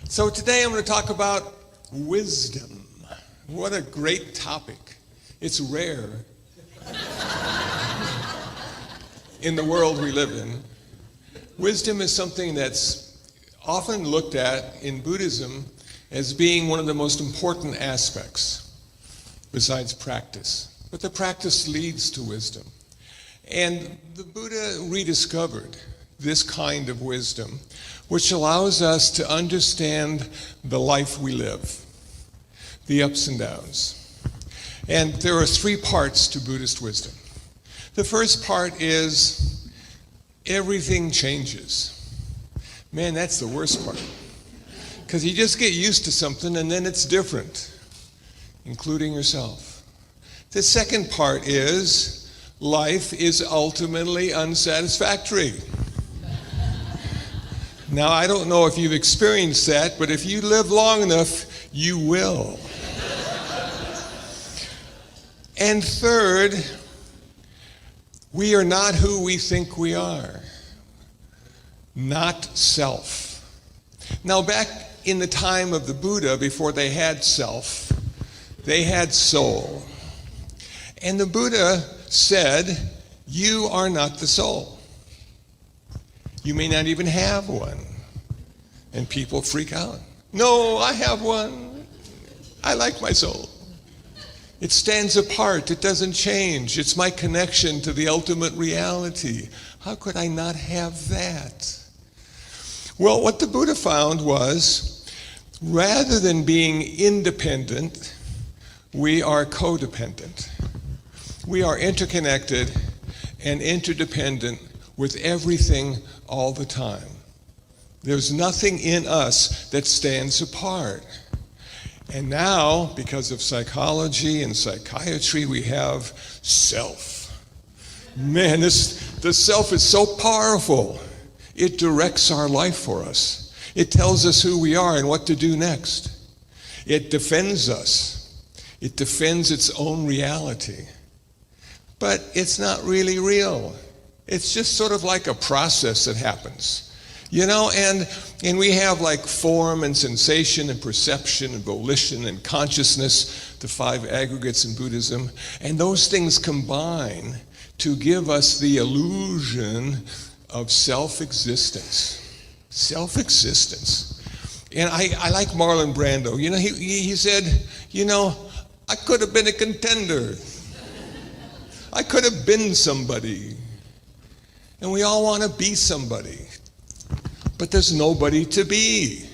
So today I'm going to talk about wisdom. What a great topic. It's rare in the world we live in. Wisdom is something that's often looked at in Buddhism as being one of the most important aspects besides practice. But the practice leads to wisdom. And the Buddha rediscovered this kind of wisdom, which allows us to understand the life we live, the ups and downs. And there are three parts to Buddhist wisdom. The first part is everything changes. Man, that's the worst part. Because you just get used to something and then it's different, including yourself. The second part is life is ultimately unsatisfactory. Now, I don't know if you've experienced that, but if you live long enough, you will. And third, we are not who we think we are. Not self. Now, back in the time of the Buddha, before they had self, they had soul. And the Buddha said, you are not the soul. You may not even have one. And people freak out. No, I have one. I like my soul. It stands apart. It doesn't change. It's my connection to the ultimate reality. How could I not have that? Well, what the Buddha found was, rather than being independent, we are codependent. We are interconnected and interdependent with everything all the time. There's nothing in us that stands apart. And now, because of psychology and psychiatry, we have self. Man, the self is so powerful. It directs our life for us. It tells us who we are and what to do next. It defends us. It defends its own reality. But it's not really real. It's just sort of like a process that happens, you know, and we have like form and sensation and perception and volition and consciousness, the five aggregates in Buddhism, and those things combine to give us the illusion of self-existence. Self-existence. And I like Marlon Brando. You know, he said, you know, I could have been a contender. I could have been somebody. And we all want to be somebody. But there's nobody to be.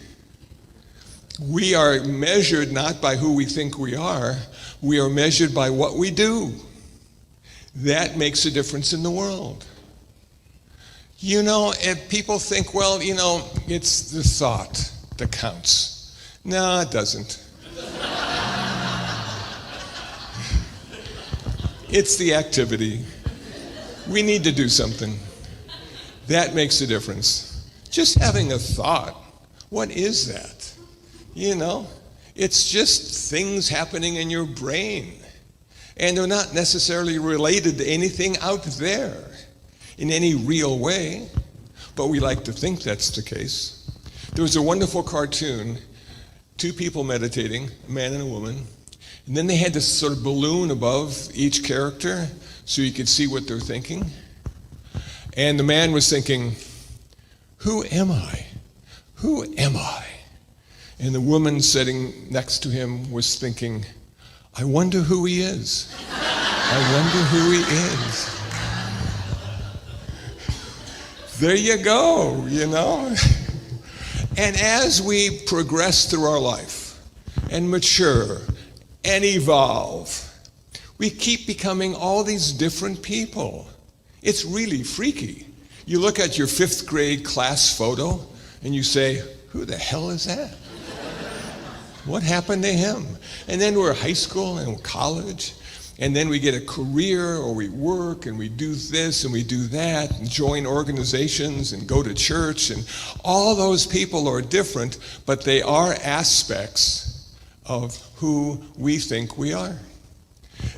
We are measured not by who we think we are measured by what we do. That makes a difference in the world. You know, and people think, well, you know, it's the thought that counts. No, it doesn't. It's the activity. We need to do something. That makes a difference. Just having a thought, what is that? You know, it's just things happening in your brain. And they're not necessarily related to anything out there in any real way. But we like to think that's the case. There was a wonderful cartoon, two people meditating, a man and a woman. And then they had this sort of balloon above each character so you could see what they're thinking. And the man was thinking, who am I? Who am I? And the woman sitting next to him was thinking, I wonder who he is. I wonder who he is. There you go, you know. And as we progress through our life and mature and evolve, we keep becoming all these different people. It's really freaky. You look at your 5th grade class photo and you say, who the hell is that? What happened to him? And then we're high school and college, and then we get a career or we work and we do this and we do that and join organizations and go to church, and all those people are different, but they are aspects of who we think we are.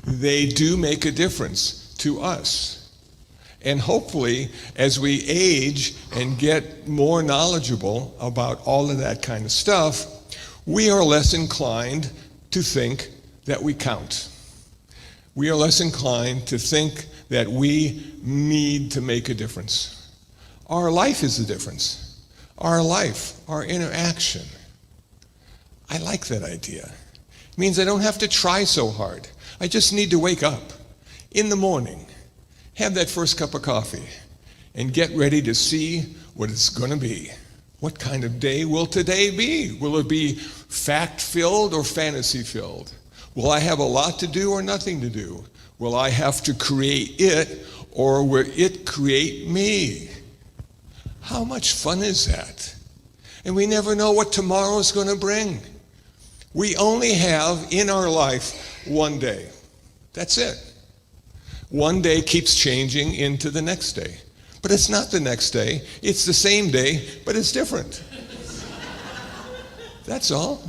They do make a difference to us. And hopefully, as we age and get more knowledgeable about all of that kind of stuff, we are less inclined to think that we count. We are less inclined to think that we need to make a difference. Our life is the difference. Our life, our interaction. I like that idea. It means I don't have to try so hard. I just need to wake up in the morning, have that first cup of coffee, and get ready to see what it's going to be. What kind of day will today be? Will it be fact-filled or fantasy-filled? Will I have a lot to do or nothing to do? Will I have to create it, or will it create me? How much fun is that? And we never know what tomorrow is going to bring. We only have in our life one day. That's it. One day keeps changing into the next day. But it's not the next day. It's the same day, but it's different. That's all.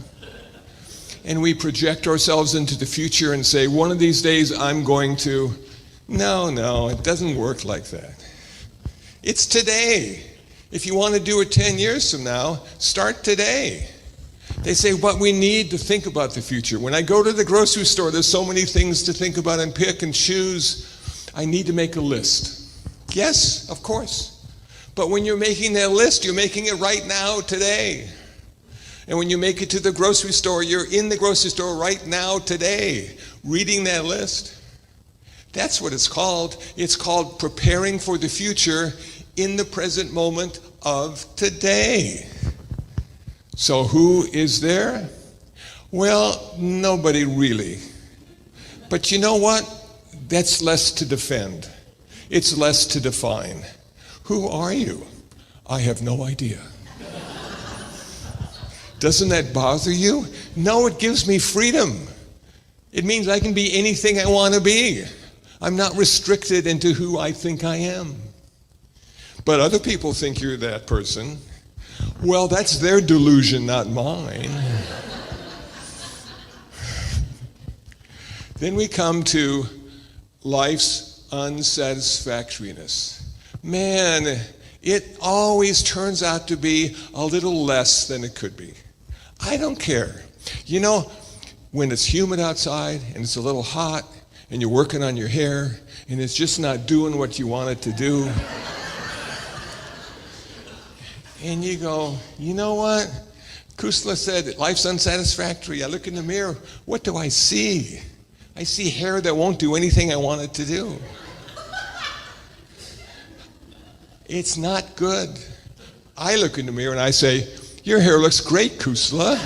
And we project ourselves into the future and say, one of these days I'm going to... No, it doesn't work like that. It's today. If you want to do it 10 years from now, start today. They say, but we need to think about the future. When I go to the grocery store, there's so many things to think about and pick and choose. I need to make a list. Yes, of course. But when you're making that list, you're making it right now, today. And when you make it to the grocery store, you're in the grocery store right now, today, reading that list. That's what it's called. It's called preparing for the future in the present moment of today. So who is there? Well, nobody really. But you know what? That's less to defend. It's less to define. Who are you? I have no idea. Doesn't that bother you? No, it gives me freedom. It means I can be anything I want to be. I'm not restricted into who I think I am. But other people think you're that person. Well, that's their delusion, not mine. Then we come to life's unsatisfactoriness. Man, it always turns out to be a little less than it could be. I don't care. You know, when it's humid outside and it's a little hot and you're working on your hair and it's just not doing what you want it to do, and you go, you know what? Kusala said, life's unsatisfactory. I look in the mirror. What do I see? I see hair that won't do anything I want it to do. It's not good. I look in the mirror and I say, your hair looks great, Kusala.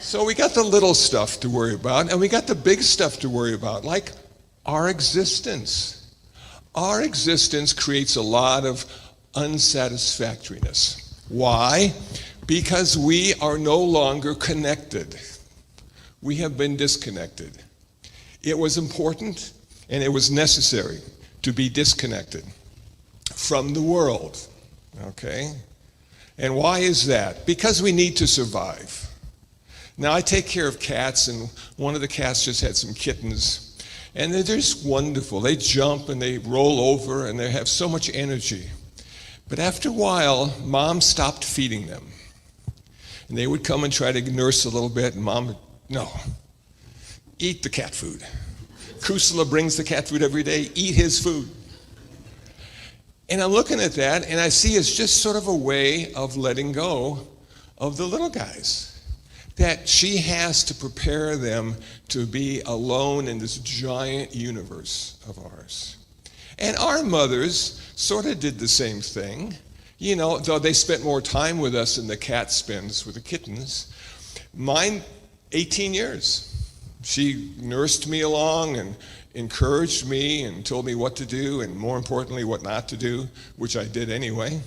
So we got the little stuff to worry about, and we got the big stuff to worry about, like our existence. Our existence creates a lot of unsatisfactoriness. Why? Because we are no longer connected. We have been disconnected. It was important and it was necessary to be disconnected from the world. Okay? And why is that? Because we need to survive. Now, I take care of cats, and one of the cats just had some kittens. And they're just wonderful. They jump and they roll over and they have so much energy. But after a while, Mom stopped feeding them. And they would come and try to nurse a little bit, and Mom would, no, eat the cat food. Kusala brings the cat food every day, eat his food. And I'm looking at that, and I see it's just sort of a way of letting go of the little guys. That she has to prepare them to be alone in this giant universe of ours. And our mothers sort of did the same thing. You know, though they spent more time with us than the cat spends with the kittens. Mine, 18 years. She nursed me along and encouraged me and told me what to do and, more importantly, what not to do, which I did anyway.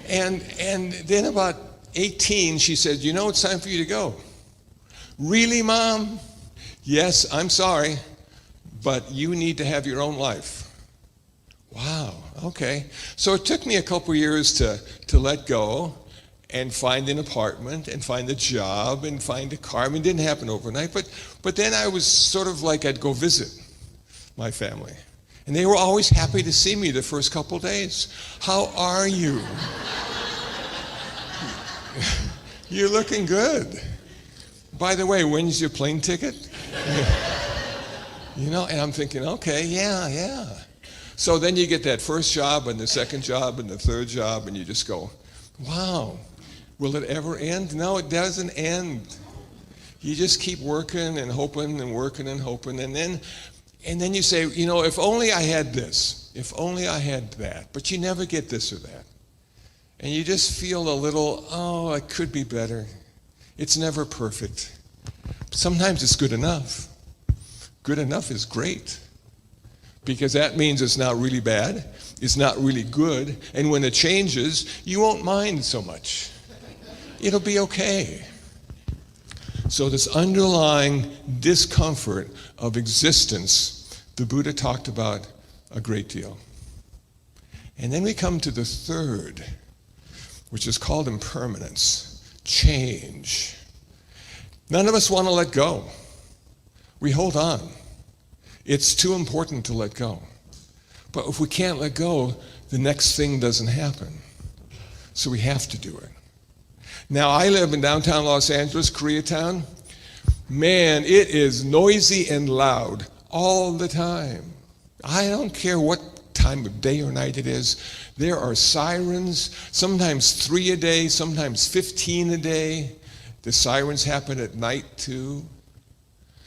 And then about 18, she said, you know, it's time for you to go. Really, Mom? Yes, I'm sorry, but you need to have your own life. Wow, okay. So it took me a couple years to let go, and find an apartment and find a job and find a car. I mean, it didn't happen overnight, but then I was sort of like I'd go visit my family. And they were always happy to see me the first couple days. How are you? You're looking good. By the way, when's your plane ticket? And I'm thinking, okay, yeah. So then you get that first job and the second job and the third job, and you just go, wow, will it ever end? No, it doesn't end. You just keep working and hoping and working and hoping, and then you say, if only I had this, if only I had that, but you never get this or that. And you just feel a little, oh, it could be better. It's never perfect. Sometimes it's good enough. Good enough is great, because that means it's not really bad, it's not really good, and when it changes, you won't mind so much. It'll be okay. So this underlying discomfort of existence, the Buddha talked about a great deal. And then we come to the third, which is called impermanence, change. None of us want to let go. We hold on. It's too important to let go. But if we can't let go, the next thing doesn't happen. So we have to do it. Now, I live in downtown Los Angeles, Koreatown. Man, it is noisy and loud all the time. I don't care what time of day or night it is. There are sirens, sometimes 3 a day, sometimes 15 a day. The sirens happen at night too.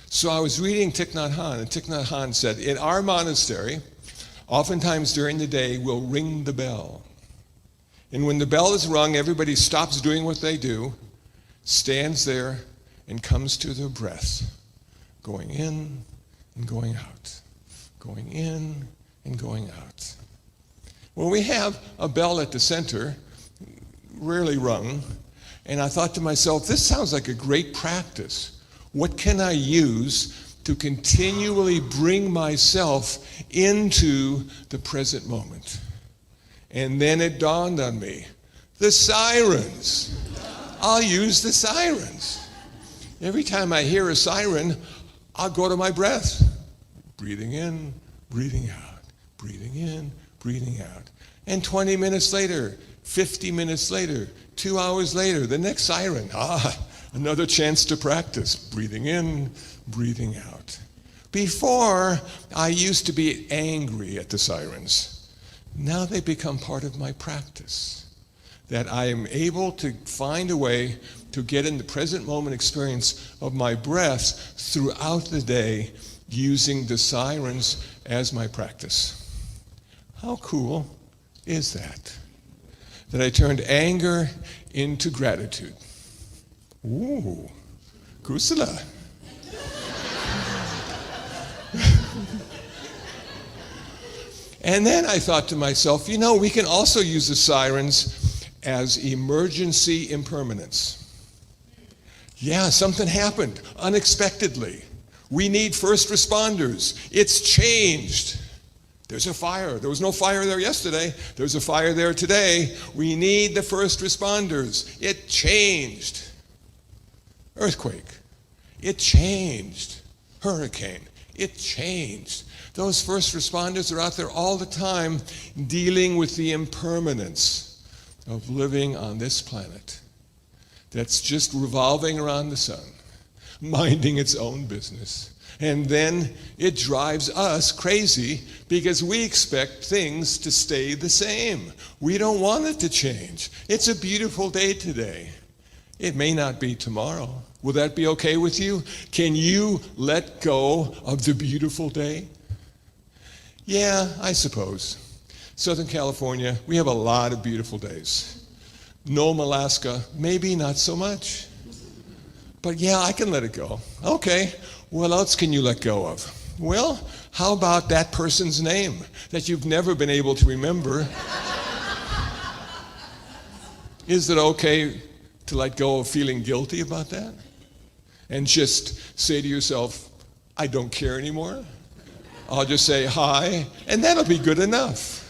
So I was reading Thich Nhat Hanh, and Thich Nhat Hanh said, in our monastery, oftentimes during the day, we'll ring the bell. And when the bell is rung, everybody stops doing what they do, stands there, and comes to their breath, going in and going out, going in and going out. Well, we have a bell at the center, rarely rung, and I thought to myself, this sounds like a great practice. What can I use to continually bring myself into the present moment? And then it dawned on me, the sirens. I'll use the sirens. Every time I hear a siren, I'll go to my breath. Breathing in, breathing out, breathing in, breathing out. And 20 minutes later, 50 minutes later, 2 hours later, the next siren. Another chance to practice. Breathing in, breathing out. Before, I used to be angry at the sirens. Now they become part of my practice. That I am able to find a way to get in the present moment experience of my breath throughout the day using the sirens as my practice. How cool is that? That I turned anger into gratitude. Ooh, kusala. And then I thought to myself, we can also use the sirens as emergency impermanence. Yeah, something happened unexpectedly. We need first responders. It's changed. There's a fire. There was no fire there yesterday. There's a fire there today. We need the first responders. It changed. Earthquake. It changed. Hurricane. It changed. Those first responders are out there all the time dealing with the impermanence of living on this planet that's just revolving around the sun, minding its own business. And then it drives us crazy because we expect things to stay the same. We don't want it to change. It's a beautiful day today. It may not be tomorrow. Will that be okay with you? Can you let go of the beautiful day? Yeah, I suppose. Southern California, we have a lot of beautiful days. Nome, Alaska, maybe not so much. But yeah, I can let it go. Okay, what else can you let go of? Well, how about that person's name that you've never been able to remember? Is it okay to let go of feeling guilty about that? And just say to yourself, I don't care anymore. I'll just say hi, and that'll be good enough.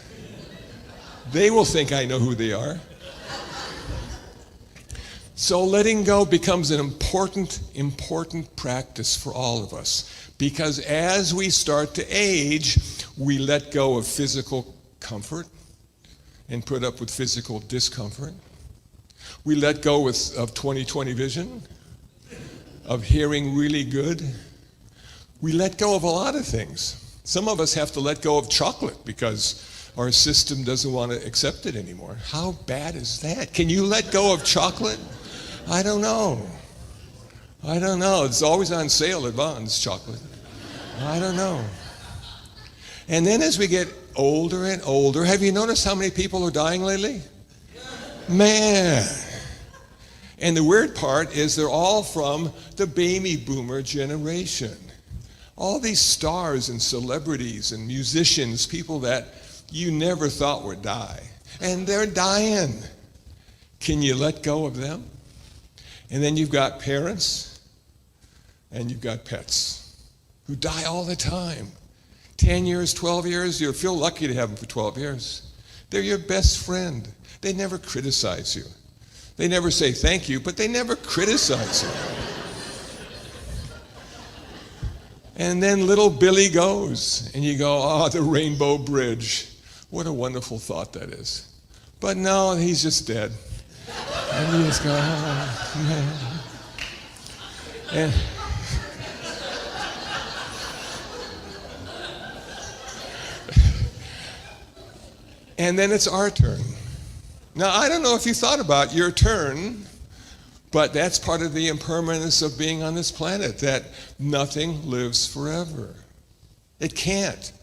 They will think I know who they are. So letting go becomes an important practice for all of us. Because as we start to age, we let go of physical comfort and put up with physical discomfort. We let go of 20/20 vision, of hearing really good. We let go of a lot of things. Some of us have to let go of chocolate because our system doesn't want to accept it anymore. How bad is that? Can you let go of chocolate? I don't know. It's always on sale at Bond's, chocolate. I don't know. And then as we get older and older, have you noticed how many people are dying lately? Man. And the weird part is they're all from the baby boomer generation. All these stars and celebrities and musicians, people that you never thought would die. And they're dying. Can you let go of them? And then you've got parents and you've got pets who die all the time. 10 years, 12 years, you feel lucky to have them for 12 years. They're your best friend. They never criticize you. They never say thank you, but they never criticize you. And then little Billy goes, and you go, oh, the Rainbow Bridge. What a wonderful thought that is. But no, he's just dead. And you just go, oh, man. And then it's our turn. Now, I don't know if you thought about your turn, but that's part of the impermanence of being on this planet, that nothing lives forever. It can't.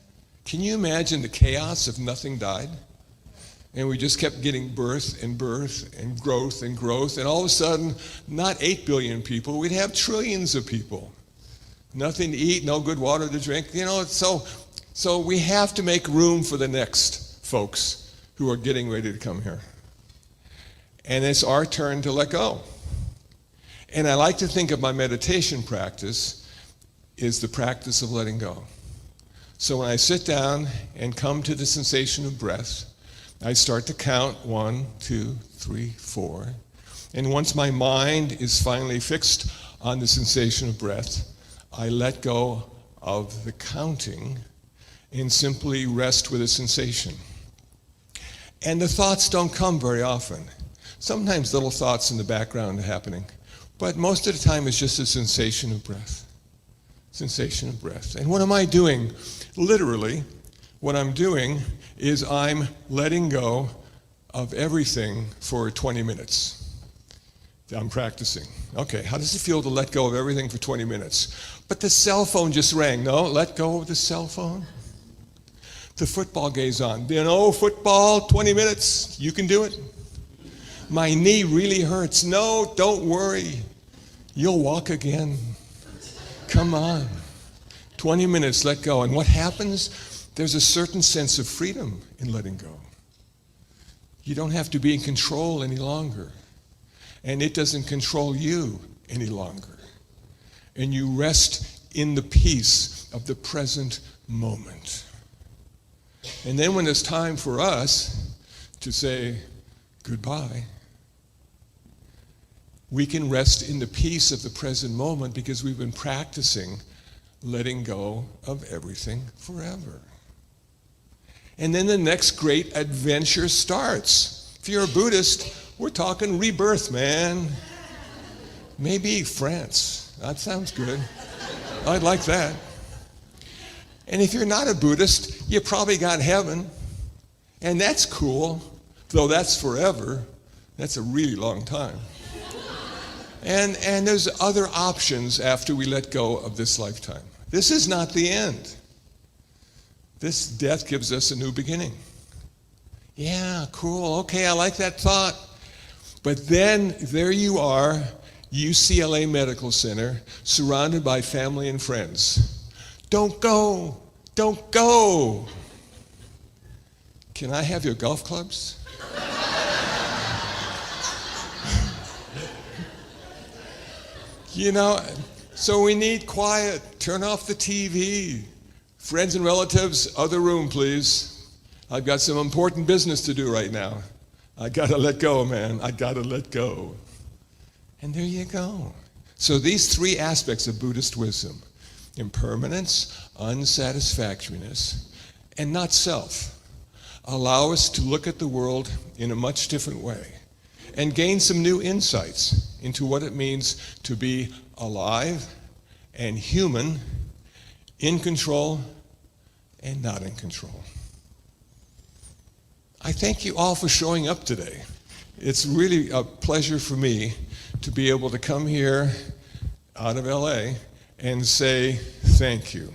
Can you imagine the chaos if nothing died? And we just kept getting birth and growth, and all of a sudden, not 8 billion people, we'd have trillions of people. Nothing to eat, no good water to drink. So we have to make room for the next folks who are getting ready to come here. And it's our turn to let go. And I like to think of my meditation practice is the practice of letting go. So when I sit down and come to the sensation of breath, I start to count 1, 2, 3, 4. And once my mind is finally fixed on the sensation of breath, I let go of the counting and simply rest with a sensation. And the thoughts don't come very often. Sometimes little thoughts in the background are happening. But most of the time it's just a sensation of breath. Sensation of breath. And what am I doing? Literally, what I'm doing is I'm letting go of everything for 20 minutes. I'm practicing. Okay, how does it feel to let go of everything for 20 minutes? But the cell phone just rang. No, let go of the cell phone. The football game's on. Football, 20 minutes, you can do it. My knee really hurts. No, don't worry. You'll walk again. Come on. 20 minutes, let go. And what happens? There's a certain sense of freedom in letting go. You don't have to be in control any longer. And it doesn't control you any longer. And you rest in the peace of the present moment. And then when it's time for us to say goodbye, we can rest in the peace of the present moment because we've been practicing letting go of everything forever. And then the next great adventure starts. If you're a Buddhist, we're talking rebirth, man. Maybe France. That sounds good. I'd like that. And if you're not a Buddhist, you probably got heaven. And that's cool, though that's forever. That's a really long time. And there's other options after we let go of this lifetime. This is not the end. This death gives us a new beginning. Yeah, cool. Okay, I like that thought. But then there you are, UCLA Medical Center, surrounded by family and friends. Don't go. Don't go. Can I have your golf clubs? So we need quiet. Turn off the TV. Friends and relatives, other room, please. I've got some important business to do right now. I gotta let go, man. I gotta let go. And there you go. So these three aspects of Buddhist wisdom, impermanence, unsatisfactoriness, and not self, allow us to look at the world in a much different way and gain some new insights into what it means to be alive and human, in control and not in control. I thank you all for showing up today. It's really a pleasure for me to be able to come here out of LA and say thank you.